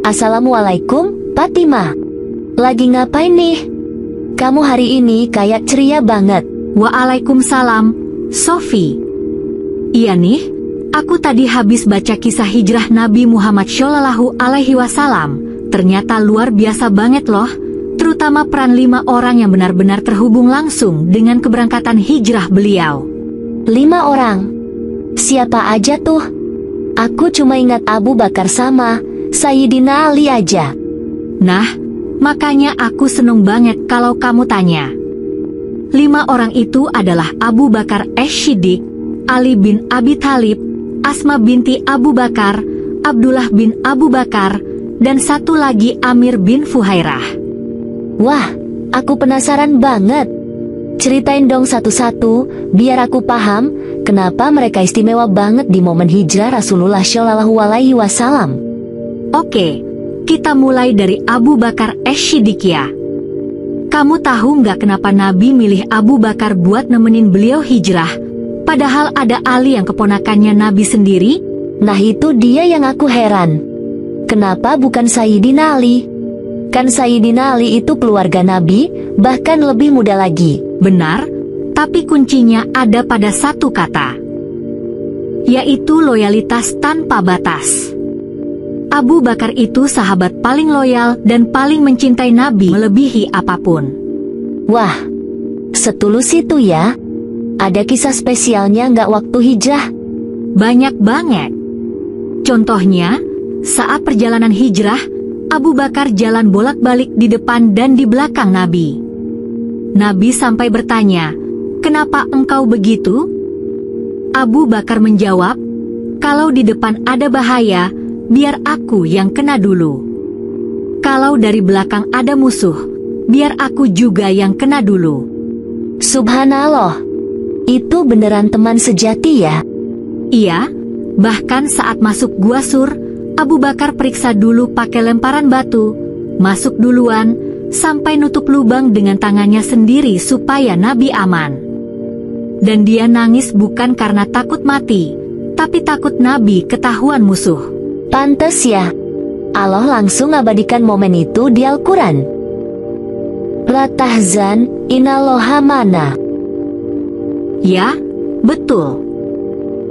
Assalamualaikum, Fatimah. Lagi ngapain nih? Kamu hari ini kayak ceria banget. Waalaikumsalam, Sofi. Iya nih, aku tadi habis baca kisah hijrah Nabi Muhammad Shallallahu Alaihi Wasallam. Ternyata luar biasa banget loh, terutama peran 5 orang yang benar-benar terhubung langsung dengan keberangkatan hijrah beliau. 5 orang? Siapa aja tuh? Aku cuma ingat Abu Bakar sama Sayyidina Ali aja. Nah, makanya aku seneng banget kalau kamu tanya. 5 orang itu adalah Abu Bakar As-Siddiq, Ali bin Abi Thalib, Asma binti Abu Bakar, Abdullah bin Abu Bakar, dan satu lagi Amir bin Fuhairah. Wah, aku penasaran banget. Ceritain dong satu-satu, biar aku paham kenapa mereka istimewa banget di momen hijrah Rasulullah Shallallahu Alaihi Wasallam. Oke, kita mulai dari Abu Bakar As-Siddiq ya. Kamu tahu nggak kenapa Nabi milih Abu Bakar buat nemenin beliau hijrah, padahal ada Ali yang keponakannya Nabi sendiri? Nah itu dia yang aku heran. Kenapa bukan Sayyidina Ali? Kan Sayyidina Ali itu keluarga Nabi, bahkan lebih muda lagi. Benar, tapi kuncinya ada pada satu kata, yaitu loyalitas tanpa batas. Abu Bakar itu sahabat paling loyal dan paling mencintai Nabi melebihi apapun. Wah, setulus itu ya? Ada kisah spesialnya nggak waktu hijrah? Banyak banget. Contohnya, saat perjalanan hijrah, Abu Bakar jalan bolak-balik di depan dan di belakang Nabi. Nabi sampai bertanya, "Kenapa engkau begitu?" Abu Bakar menjawab, "Kalau di depan ada bahaya, biar aku yang kena dulu. Kalau dari belakang ada musuh, biar aku juga yang kena dulu." Subhanallah, itu beneran teman sejati ya? Iya, bahkan saat masuk Gua Sur, Abu Bakar periksa dulu pakai lemparan batu, masuk duluan, sampai nutup lubang dengan tangannya sendiri supaya Nabi aman. Dan dia nangis bukan karena takut mati, tapi takut Nabi ketahuan musuh. Pantes ya, Allah langsung abadikan momen itu di Al-Quran. La tahzan, innallaha ma'ana. Ya, betul.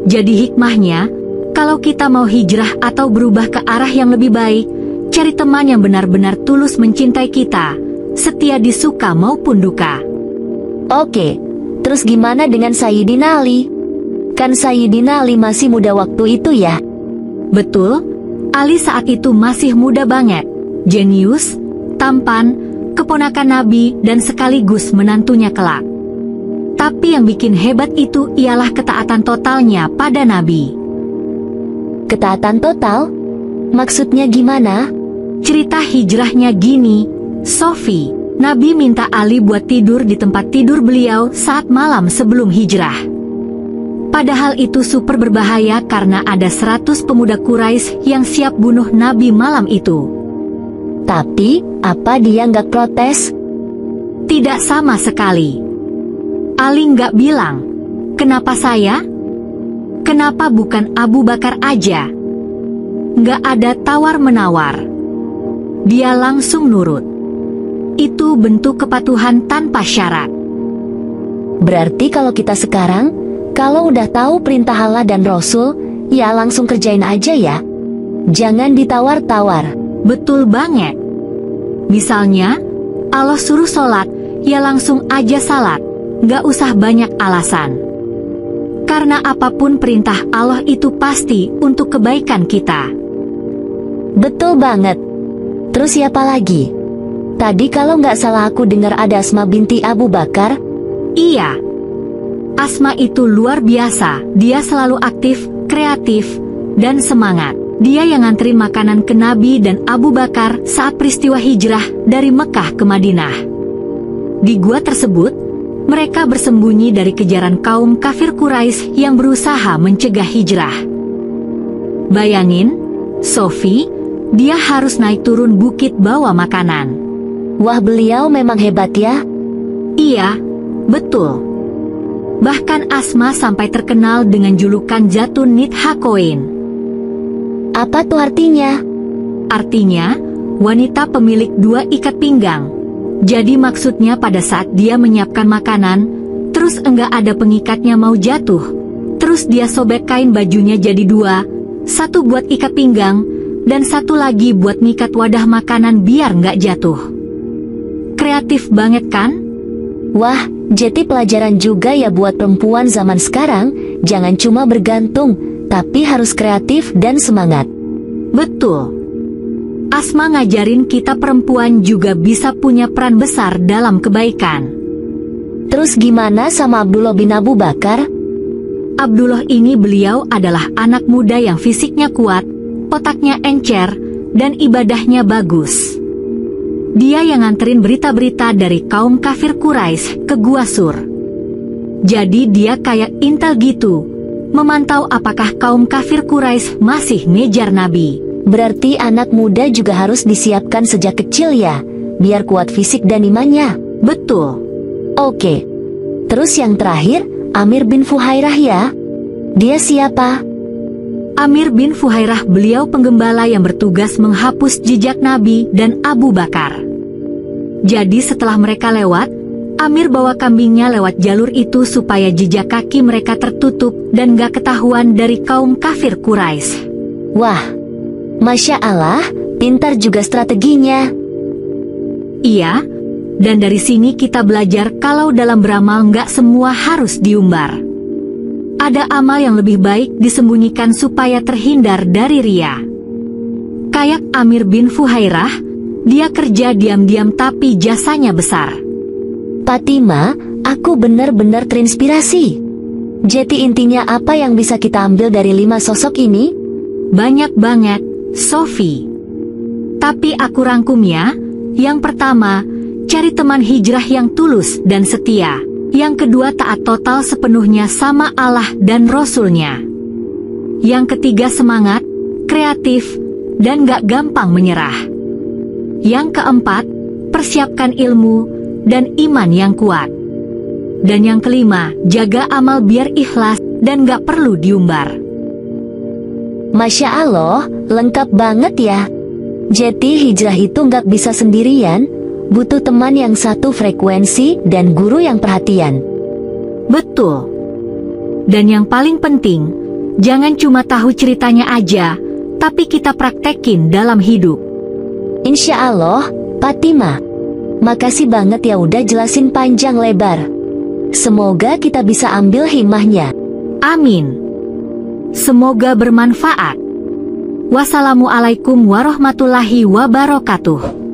Jadi hikmahnya, kalau kita mau hijrah atau berubah ke arah yang lebih baik, cari teman yang benar-benar tulus mencintai kita, setia di suka maupun duka. Oke, terus gimana dengan Sayyidina Ali? Kan Sayyidina Ali masih muda waktu itu ya? Betul, Ali saat itu masih muda banget, jenius, tampan, keponakan Nabi dan sekaligus menantunya kelak. Tapi yang bikin hebat itu ialah ketaatan totalnya pada Nabi. Ketaatan total? Maksudnya gimana? Cerita hijrahnya gini, Sofi. Nabi minta Ali buat tidur di tempat tidur beliau saat malam sebelum hijrah. Padahal itu super berbahaya karena ada 100 pemuda Quraisy yang siap bunuh Nabi malam itu. Tapi, apa dia nggak protes? Tidak sama sekali. Ali nggak bilang, "Kenapa saya? Kenapa bukan Abu Bakar aja?" Nggak ada tawar-menawar. Dia langsung nurut. Itu bentuk kepatuhan tanpa syarat. Berarti kalau kita sekarang, kalau udah tahu perintah Allah dan Rasul, ya langsung kerjain aja ya. Jangan ditawar-tawar. Betul banget. Misalnya, Allah suruh sholat, ya langsung aja salat. Nggak usah banyak alasan. Karena apapun perintah Allah itu pasti untuk kebaikan kita. Betul banget. Terus siapa lagi? Tadi kalau nggak salah aku dengar ada Asma binti Abu Bakar. Iya. Asma itu luar biasa. Dia selalu aktif, kreatif, dan semangat. Dia yang nganterin makanan ke Nabi dan Abu Bakar saat peristiwa hijrah dari Mekah ke Madinah. Di gua tersebut, mereka bersembunyi dari kejaran kaum kafir Quraisy yang berusaha mencegah hijrah. Bayangin, Sofi, dia harus naik turun bukit bawa makanan. Wah, beliau memang hebat ya? Iya, betul. Bahkan Asma sampai terkenal dengan julukan Zatun Nit Hakoin. Apa tuh artinya? Artinya, wanita pemilik 2 ikat pinggang. Jadi maksudnya pada saat dia menyiapkan makanan, terus enggak ada pengikatnya mau jatuh. Terus dia sobek kain bajunya jadi 2, satu buat ikat pinggang, dan satu lagi buat ngikat wadah makanan biar nggak jatuh. Kreatif banget kan? Wah, jadi pelajaran juga ya buat perempuan zaman sekarang, jangan cuma bergantung, tapi harus kreatif dan semangat. Betul. Asma ngajarin kita perempuan juga bisa punya peran besar dalam kebaikan. Terus gimana sama Abdullah bin Abu Bakar? Abdullah ini beliau adalah anak muda yang fisiknya kuat, otaknya encer, dan ibadahnya bagus. Dia yang nganterin berita-berita dari kaum kafir Quraisy ke Gua Sur. Jadi dia kayak intel gitu, memantau apakah kaum kafir Quraisy masih ngejar Nabi. Berarti anak muda juga harus disiapkan sejak kecil ya, biar kuat fisik dan imannya. Betul. Oke. Terus yang terakhir, Amir bin Fuhairah ya? Dia siapa? Amir bin Fuhairah beliau penggembala yang bertugas menghapus jejak Nabi dan Abu Bakar. Jadi setelah mereka lewat, Amir bawa kambingnya lewat jalur itu supaya jejak kaki mereka tertutup dan gak ketahuan dari kaum kafir Quraisy. Wah, Masya Allah, pintar juga strateginya. Iya, dan dari sini kita belajar kalau dalam beramal gak semua harus diumbar. Ada amal yang lebih baik disembunyikan supaya terhindar dari ria. Kayak Amir bin Fuhairah, dia kerja diam-diam tapi jasanya besar. Fatima, aku benar-benar terinspirasi. Jadi intinya apa yang bisa kita ambil dari 5 sosok ini? Banyak banget, Sofi. Tapi aku rangkum ya. Yang pertama, cari teman hijrah yang tulus dan setia. Yang kedua, taat total sepenuhnya sama Allah dan Rasul-Nya. Yang ketiga, semangat, kreatif, dan gak gampang menyerah. Yang keempat, persiapkan ilmu dan iman yang kuat. Dan yang kelima, jaga amal biar ikhlas dan gak perlu diumbar. Masya Allah, lengkap banget ya. Jadi hijrah itu gak bisa sendirian, butuh teman yang satu frekuensi dan guru yang perhatian. Betul. Dan yang paling penting, jangan cuma tahu ceritanya aja, tapi kita praktekin dalam hidup. Insya Allah, Fatima. Makasih banget ya udah jelasin panjang lebar. Semoga kita bisa ambil hikmahnya. Amin. Semoga bermanfaat. Wassalamualaikum warahmatullahi wabarakatuh.